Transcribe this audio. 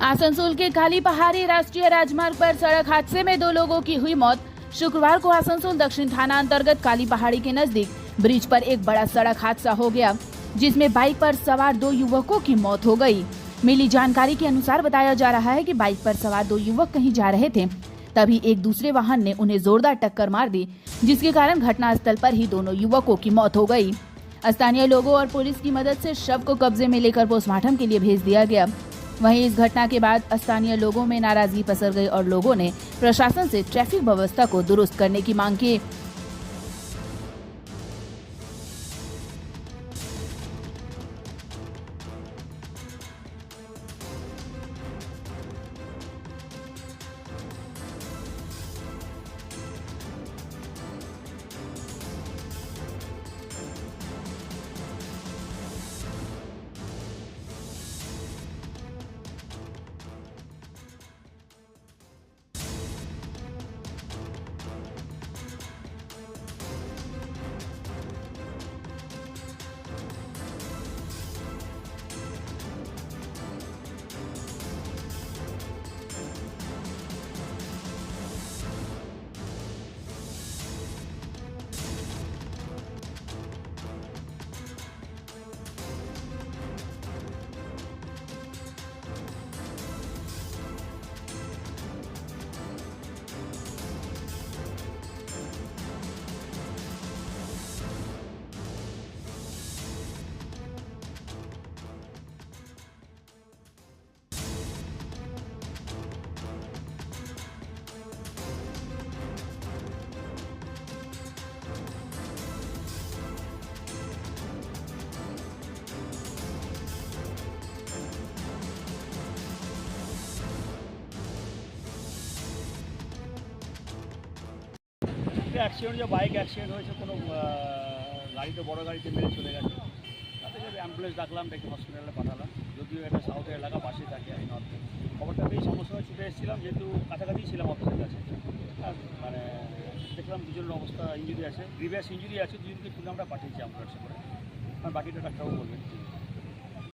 आसनसोल के काली पहाड़ी राष्ट्रीय राजमार्ग पर सड़क हादसे में 2 लोगों की हुई मौत। शुक्रवार को आसनसोल दक्षिण थाना अंतर्गत काली पहाड़ी के नजदीक ब्रिज पर एक बड़ा सड़क हादसा हो गया, जिसमें बाइक पर सवार 2 युवकों की मौत हो गई। मिली जानकारी के अनुसार बताया जा रहा है कि बाइक पर सवार 2 युवक कहीं जा रहे थे, तभी एक दूसरे वाहन ने उन्हें जोरदार टक्कर मार दी, जिसके कारण घटनास्थल पर ही दोनों युवकों की मौत हो गई। स्थानीय लोगों और पुलिस की मदद से शव को कब्जे में लेकर पोस्टमार्टम के लिए भेज दिया गया। वहीं इस घटना के बाद स्थानीय लोगों में नाराजगी पसर गई और लोगों ने प्रशासन से ट्रैफिक व्यवस्था को दुरुस्त करने की मांग की। অ্যাক্সিডেন্ট যে বাইক অ্যাক্সিডেন্ট হয়েছে কোনো গাড়িতে বড় গাড়িতে মেরে চলে গেছে। তাতে যদি অ্যাম্বুলেন্স ডাকলাম, ডেকে হসপিটালে পাঠালাম। যদিও এটা সাউথের এলাকা, পাশে থাকে, আমি নর্থে। খবরটা পেয়েই সঙ্গে সঙ্গে ছুটে এসেছিলাম, যেহেতু কাছাকাছি ছিলাম অফিসের কাছে। মানে দেখলাম দুজনের অবস্থা ইঞ্জুরি আছে, গ্রিভিয়াস ইঞ্জুরি আছে, দুজনকে তুলে আমরা পাঠিয়েছি অ্যাম্বুলেন্সে করে। আর বাকিটা ডাক্তারবাবু বলবেন।